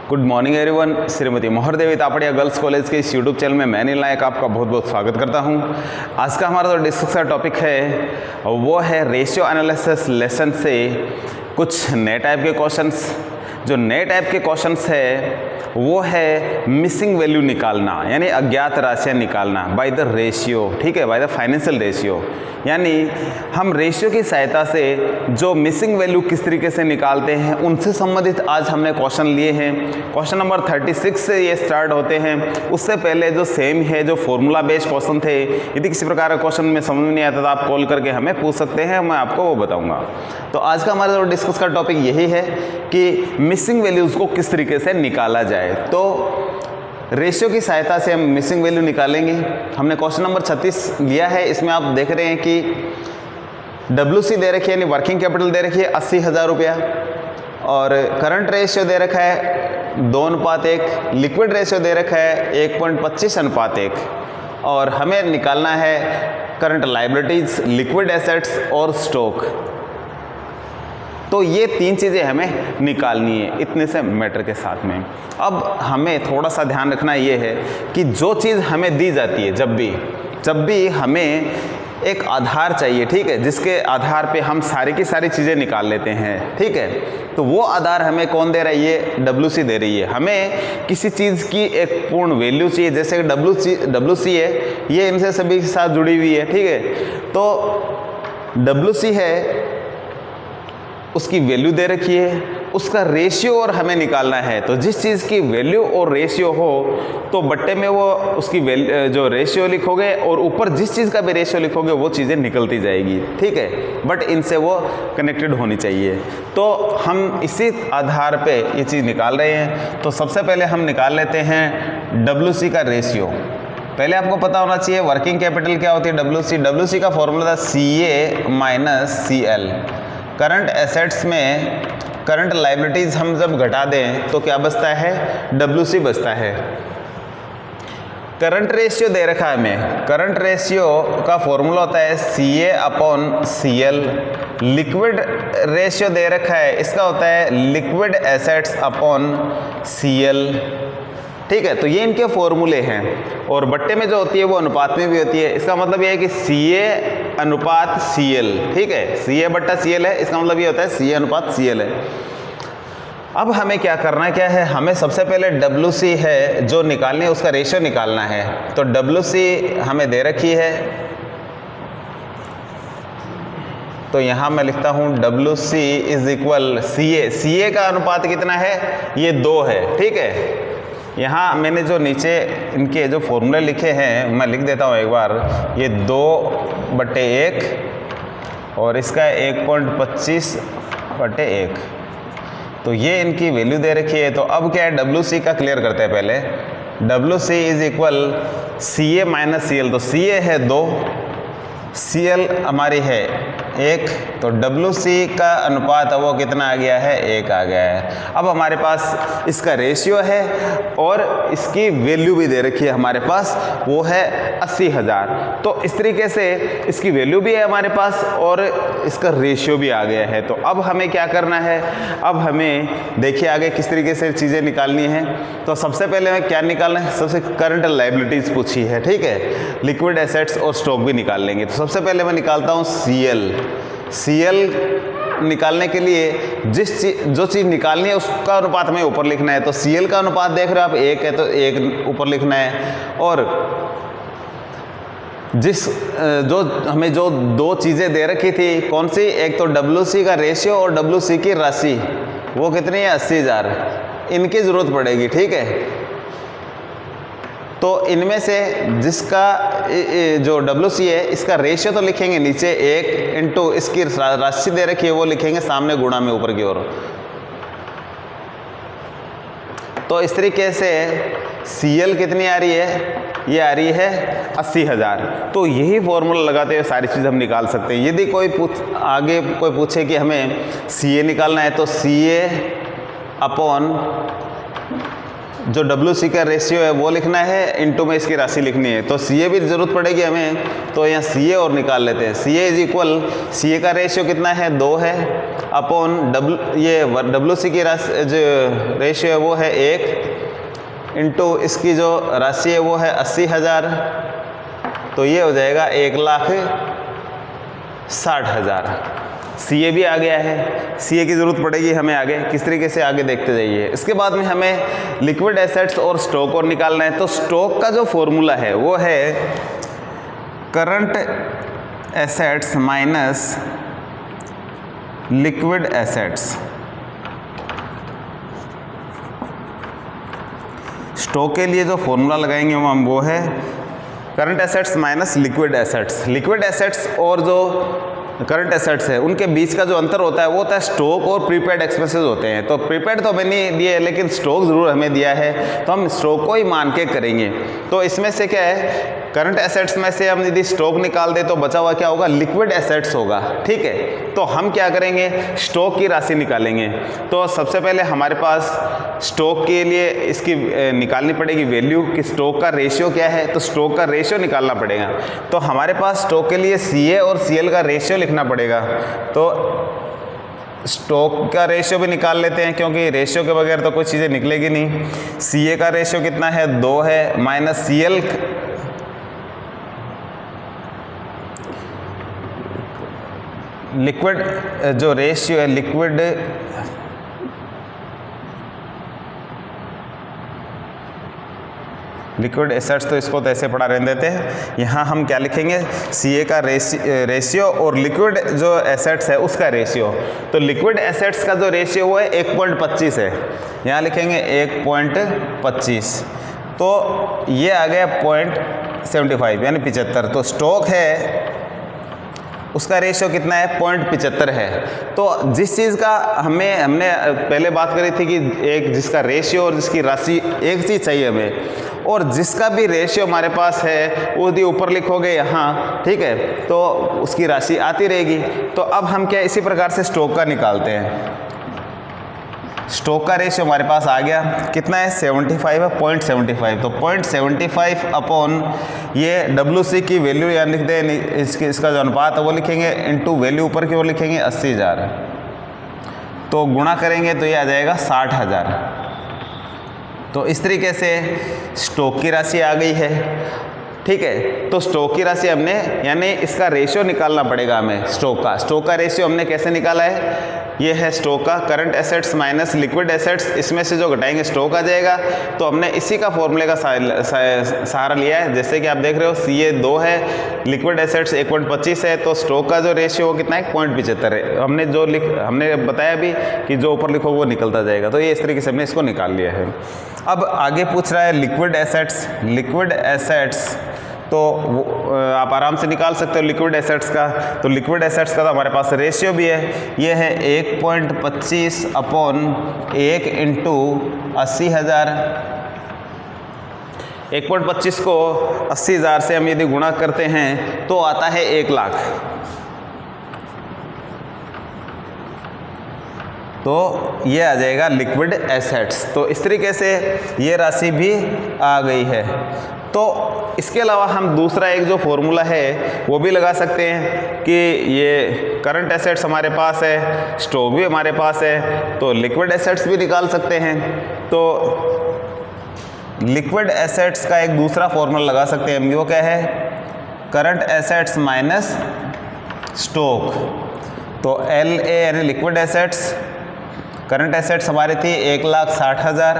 Good morning everyone. Shrimati Mohardevi Tapadia girls college के इस YouTube channel में मैं नील नायक आपका बहुत बहुत स्वागत करता हूं। आज का हमारा जो डिस्कस का टॉपिक है वो है रेशियो एनालिसिस लेसन से कुछ नए टाइप के क्वेश्चंस। जो नए टाइप के क्वेश्चंस है वो है मिसिंग वैल्यू निकालना, यानी अज्ञात राशियाँ निकालना बाय द रेशियो, ठीक है, बाय द फाइनेंशियल रेशियो। यानी हम रेशियो की सहायता से जो मिसिंग वैल्यू किस तरीके से निकालते हैं उनसे संबंधित आज हमने क्वेश्चन लिए हैं। क्वेश्चन नंबर 36 से ये स्टार्ट होते हैं। उससे पहले जो सेम है, जो फॉर्मूला बेस्ड क्वेश्चन थे, यदि किसी प्रकार का क्वेश्चन में समझ में नहीं आता तो आप कॉल करके हमें पूछ सकते हैं, मैं आपको वो बताऊँगा। तो आज का हमारा जो डिस्कस का टॉपिक यही है कि मिसिंग वैल्यूज़ को किस तरीके से निकाला जाए। तो रेशियो की सहायता से हम मिसिंग वैल्यू निकालेंगे। हमने क्वेश्चन नंबर 36 लिया है। इसमें आप देख रहे हैं कि WC दे रखी है, यानी वर्किंग कैपिटल दे रखी है 80,000 रुपया, और करंट रेशियो दे रखा है 2:1, लिक्विड रेशियो दे रखा है 1.25:1, और हमें निकालना है करंट लायबिलिटीज, लिक्विड एसेट्स और स्टॉक। तो ये तीन चीज़ें हमें निकालनी है इतने से मैटर के साथ में। अब हमें थोड़ा सा ध्यान रखना ये है कि जो चीज़ हमें दी जाती है, जब भी हमें एक आधार चाहिए, ठीक है, जिसके आधार पे हम सारी की सारी चीज़ें निकाल लेते हैं, ठीक है, तो वो आधार हमें कौन दे रहा है? ये WC दे रही है। हमें किसी चीज़ की एक पूर्ण वैल्यू चाहिए, जैसे WC है, ये इनसे सभी के साथ जुड़ी हुई है, ठीक है। तो WC है, उसकी वैल्यू दे रखी है, उसका रेशियो और हमें निकालना है। तो जिस चीज़ की वैल्यू और रेशियो हो तो बट्टे में वो उसकी जो रेशियो लिखोगे और ऊपर जिस चीज़ का भी रेशियो लिखोगे वो चीज़ें निकलती जाएगी, ठीक है, बट इनसे वो कनेक्टेड होनी चाहिए। तो हम इसी आधार पे ये चीज़ निकाल रहे हैं। तो सबसे पहले हम निकाल लेते हैं WC का रेशियो। पहले आपको पता होना चाहिए वर्किंग कैपिटल क्या होती है। WC का फॉर्मूला था CA minus CL। Current assets में करंट लायबिलिटीज़ हम जब घटा दें तो क्या बचता है? WC बचता है। करंट रेशियो दे रखा है हमें, करंट रेशियो का फॉर्मूला होता है CA/CL। लिक्विड रेशियो दे रखा है, इसका होता है लिक्विड एसेट्स अपॉन CL, ठीक है। तो ये इनके फॉर्मूले हैं, और बट्टे में जो होती है वो अनुपात में भी होती है। इसका मतलब ये है कि CA/CL, ठीक है, CA/CL है, इसका मतलब ये होता है CA/CL है। अब हमें क्या करना है, क्या है, हमें सबसे पहले WC है जो निकालनी है, उसका रेशियो निकालना है। तो WC हमें दे रखी है, तो यहाँ मैं लिखता हूँ WC इज इक्वल CA का अनुपात कितना है? ये 2 है, ठीक है। यहाँ मैंने जो नीचे इनके जो फॉर्मूले लिखे हैं मैं लिख देता हूँ एक बार। ये 2/1 और इसका 1.25/1, तो ये इनकी वैल्यू दे रखी है। तो अब क्या है, WC का क्लियर करते हैं पहले। WC is equal CA minus CL। तो CA है 2, CL हमारी है 1, तो WC का अनुपात वो कितना आ गया है? 1 आ गया है। अब हमारे पास इसका रेशियो है और इसकी वैल्यू भी दे रखी है हमारे पास, वो है 80,000। तो इस तरीके से इसकी वैल्यू भी है हमारे पास और इसका रेशियो भी आ गया है। तो अब हमें क्या करना है? अब हमें देखिए आगे किस तरीके से चीज़ें निकालनी हैं। तो सबसे पहले हमें क्या निकालना है? सबसे करंट लायबिलिटीज़ पूछी है, ठीक है, लिक्विड एसेट्स और स्टॉक भी निकाल लेंगे। तो सबसे पहले मैं निकालता हूँ CL निकालने के लिए जो चीज़ निकालनी है उसका अनुपात हमें ऊपर लिखना है। तो CL का अनुपात देख रहे हो आप 1 है, तो 1 ऊपर लिखना है। और हमें जो 2 चीज़ें दे रखी थी, कौन सी? एक तो WC का रेशियो और WC की राशि, वो कितनी है? 80,000। इनकी ज़रूरत पड़ेगी, ठीक है। तो इनमें से जिसका जो WC है इसका रेशियो तो लिखेंगे नीचे 1 इंटू इसकी राशि दे रखी है वो लिखेंगे सामने गुणा में ऊपर की ओर। तो इस तरीके से CL कितनी आ रही है? ये आ रही है 80,000। तो यही फॉर्मूला लगाते हुए सारी चीज़ हम निकाल सकते हैं। यदि कोई आगे कोई पूछे कि हमें CA निकालना है तो CA/WC जो WC का रेशियो है वो लिखना है, इनटू में इसकी राशि लिखनी है। तो CA भी ज़रूरत पड़ेगी हमें, तो यहाँ CA और निकाल लेते हैं। CA इज इक्वल, CA का रेशियो कितना है 2 है, अपॉन WC की राशि जो रेशियो है वो है 1, इनटू इसकी जो राशि है वो है 80,000, तो ये हो जाएगा 1,60,000। CA भी आ गया है। CA की ज़रूरत पड़ेगी हमें आगे, किस तरीके से आगे देखते जाइए। इसके बाद में हमें लिक्विड एसेट्स और स्टॉक और निकालना है। तो स्टॉक का जो फॉर्मूला है वो है current assets minus liquid assets. Stock के लिए जो फॉर्मूला लगाएंगे हम वो है current assets minus liquid assets. Liquid assets और जो करंट एसेट्स है उनके बीच का जो अंतर होता है वो होता है स्टॉक और प्रीपेड एक्सपेंसेस होते हैं। तो प्रीपेड तो हमें नहीं दिए, लेकिन स्टॉक ज़रूर हमें दिया है, तो हम स्टॉक को ही मान के करेंगे। तो इसमें से क्या है, करंट एसेट्स में से हम यदि स्टॉक निकाल दे तो बचा हुआ क्या होगा, लिक्विड एसेट्स होगा। ठीक है, तो हम क्या करेंगे, स्टॉक की राशि निकालेंगे। तो सबसे पहले हमारे पास स्टॉक के लिए इसकी निकालनी पड़ेगी वैल्यू कि स्टॉक का रेशियो क्या है, तो स्टॉक का रेशियो निकालना पड़ेगा। तो हमारे पास स्टॉक के लिए CA और CL का रेशियो लिखना पड़ेगा। तो स्टॉक का रेशियो भी निकाल लेते हैं, क्योंकि रेशियो के बगैर तो कोई चीज़ें निकलेगी नहीं। CA का रेशियो कितना है 2 है, माइनस CL लिक्विड जो रेशियो है लिक्विड एसेट्स, तो इसको तो ऐसे पढ़ा रहने देते हैं। यहाँ हम क्या लिखेंगे, CA का रेशियो और लिक्विड जो एसेट्स है उसका रेशियो। तो लिक्विड एसेट्स का जो रेशियो वो है 1.25 है, यहाँ लिखेंगे 1.25, तो ये आ गया 0.75 यानी 75। तो स्टॉक है उसका रेशियो कितना है 0.75 है। तो जिस चीज़ का हमने पहले बात करी थी कि एक जिसका रेशियो और जिसकी राशि एक चीज़ चाहिए हमें, और जिसका भी रेशियो हमारे पास है वो यदि ऊपर लिखोगे यहाँ, ठीक है, तो उसकी राशि आती रहेगी। तो अब हम क्या इसी प्रकार से स्टॉक का निकालते हैं। स्टॉक का रेशियो हमारे पास आ गया, कितना है 75 है, 0.75। तो 0.75 अपॉन ये WC की वैल्यू यहाँ लिख दें, इसका जो अनुपात है वो लिखेंगे, इनटू वैल्यू ऊपर की ओर लिखेंगे 80,000, तो गुणा करेंगे तो ये आ जाएगा 60,000। तो इस तरीके से स्टॉक की राशि आ गई है। ठीक है, तो स्टॉक की राशि हमने यानी इसका रेशियो निकालना पड़ेगा हमें। स्टॉक का रेशियो हमने कैसे निकाला है, ये है स्टॉक का current assets minus liquid assets, इसमें से जो घटाएंगे स्टॉक आ जाएगा। तो हमने इसी का फॉर्मूले का सहारा लिया है। जैसे कि आप देख रहे हो CA 2 है, लिक्विड एसेट्स 1.25 है, तो स्टॉक का जो रेशियो वो कितना है 0.75 है। हमने बताया भी कि जो ऊपर लिखो वो निकलता जाएगा। तो ये इस तरीके से हमने इसको निकाल लिया है। अब आगे पूछ रहा है लिक्विड एसेट्स, तो आप आराम से निकाल सकते हो लिक्विड एसेट्स का। तो लिक्विड एसेट्स का तो हमारे पास रेशियो भी है, ये है 1.25 अपॉन 1 इंटू 80,000। 1.25 को 80,000 से हम यदि गुणा करते हैं तो आता है 1 लाख। तो ये आ जाएगा लिक्विड एसेट्स। तो इस तरीके से ये राशि भी आ गई है। तो इसके अलावा हम दूसरा एक जो फॉर्मूला है वो भी लगा सकते हैं कि ये करंट एसेट्स हमारे पास है, स्टॉक भी हमारे पास है, तो लिक्विड एसेट्स भी निकाल सकते हैं। तो लिक्विड एसेट्स का एक दूसरा फॉर्मूला लगा सकते हैं, वो क्या है, करंट एसेट्स माइनस स्टॉक। तो LA यानी लिक्विड एसेट्स, करंट एसेट्स हमारी थी 1,60,000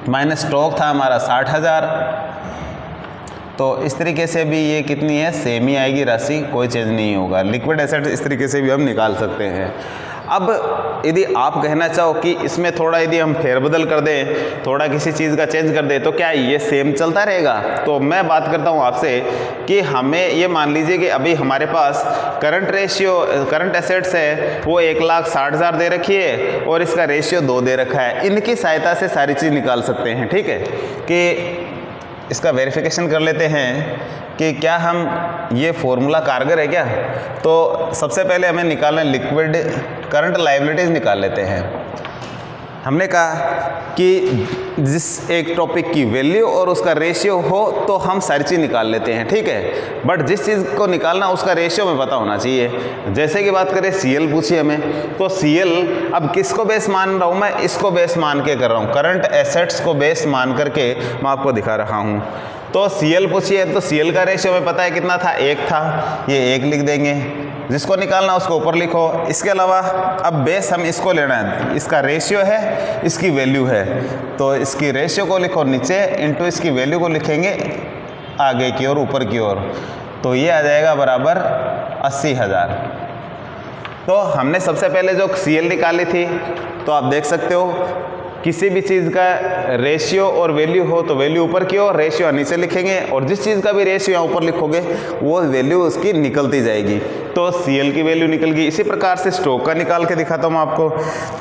माइनस स्टॉक था हमारा 60,000। तो इस तरीके से भी ये कितनी है, सेम ही आएगी राशि, कोई चेंज नहीं होगा। लिक्विड एसेट्स इस तरीके से भी हम निकाल सकते हैं। अब यदि आप कहना चाहो कि इसमें थोड़ा यदि हम फेरबदल कर दें, थोड़ा किसी चीज़ का चेंज कर दें, तो क्या ये सेम चलता रहेगा? तो मैं बात करता हूँ आपसे कि हमें ये मान लीजिए कि अभी हमारे पास करंट एसेट्स है वो 1,60,000 दे रखी है और इसका रेशियो 2 दे रखा है। इनकी सहायता से सारी चीज़ निकाल सकते हैं। ठीक है, कि इसका वेरिफिकेशन कर लेते हैं कि क्या हम ये फॉर्मूला कारगर है क्या। तो सबसे पहले हमें निकालना लिक्विड करंट लायबिलिटीज़ निकाल लेते हैं। हमने कहा कि जिस एक टॉपिक की वैल्यू और उसका रेशियो हो तो हम सारी चीज़ निकाल लेते हैं, ठीक है। बट जिस चीज़ को निकालना उसका रेशियो में पता होना चाहिए। जैसे कि बात करें CL पूछिए हमें, तो CL अब किसको बेस मान रहा हूँ मैं, इसको बेस मान के कर रहा हूँ, करंट एसेट्स को बेस मान करके मैं आपको दिखा रहा हूँ। तो CL पूछिए, तो CL का रेशियो में पता है कितना था, 1 था, ये 1 लिख देंगे। जिसको निकालना उसको ऊपर लिखो। इसके अलावा अब बेस हम इसको लेना है, इसका रेशियो है, इसकी वैल्यू है, तो इसकी रेशियो को लिखो नीचे, इनटू इसकी वैल्यू को लिखेंगे आगे की ओर, ऊपर की ओर, तो ये आ जाएगा बराबर 80,000। तो हमने सबसे पहले जो CL निकाली थी, तो आप देख सकते हो किसी भी चीज़ का रेशियो और वैल्यू हो तो वैल्यू ऊपर की ओर, रेशियो नीचे लिखेंगे, और जिस चीज़ का भी रेशियो यहाँ ऊपर लिखोगे वो वैल्यू उसकी निकलती जाएगी। तो CL की वैल्यू निकल गई। इसी प्रकार से स्टॉक का निकाल के दिखाता हूँ आपको।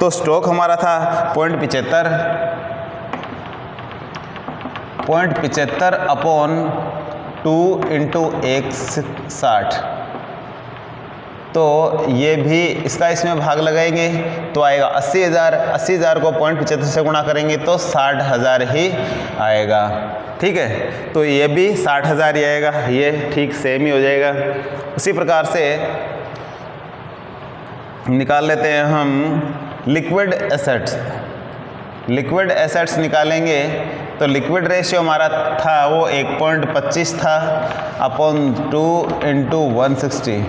तो स्टॉक हमारा था 0.75 अपॉन 2 × 160, तो ये भी इसका इसमें भाग लगाएंगे तो आएगा 80,000। 80,000 को 0.75 से गुणा करेंगे तो 60,000 ही आएगा, ठीक है। तो ये भी 60,000 ही आएगा, ये ठीक सेम ही हो जाएगा। उसी प्रकार से निकाल लेते हैं हम लिक्विड एसेट्स। लिक्विड एसेट्स निकालेंगे तो लिक्विड रेशियो हमारा था वो 1.25 था अपॉन 2 × 160।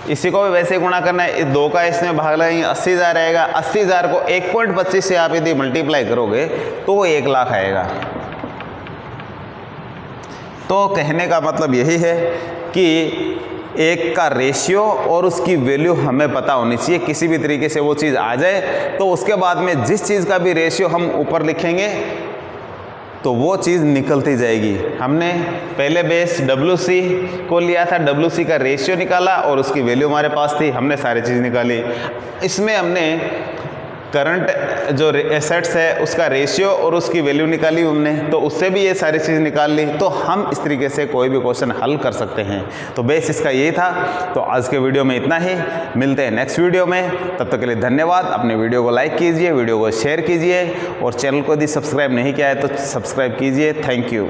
इसी को भी वैसे गुणा करना है, इस 2 का इसमें भाग लगाएंगे, 80,000 आएगा। 80,000 को 1.25 से आप यदि मल्टीप्लाई करोगे तो वो 1 लाख आएगा। तो कहने का मतलब यही है कि एक का रेशियो और उसकी वैल्यू हमें पता होनी चाहिए। किसी भी तरीके से वो चीज़ आ जाए तो उसके बाद में जिस चीज़ का भी रेशियो हम ऊपर लिखेंगे तो वो चीज़ निकलती जाएगी। हमने पहले बेस WC को लिया था, WC का रेशियो निकाला और उसकी वैल्यू हमारे पास थी, हमने सारी चीज़ निकाली। इसमें हमने करंट जो एसेट्स है उसका रेशियो और उसकी वैल्यू निकाली हमने, तो उससे भी ये सारी चीज़ निकाल ली। तो हम इस तरीके से कोई भी क्वेश्चन हल कर सकते हैं। तो बेस इसका यही था। तो आज के वीडियो में इतना ही, मिलते हैं नेक्स्ट वीडियो में। तब तक के लिए धन्यवाद। अपने वीडियो को लाइक कीजिए, वीडियो को शेयर कीजिए, और चैनल को यदि सब्सक्राइब नहीं किया है तो सब्सक्राइब कीजिए। Thank you.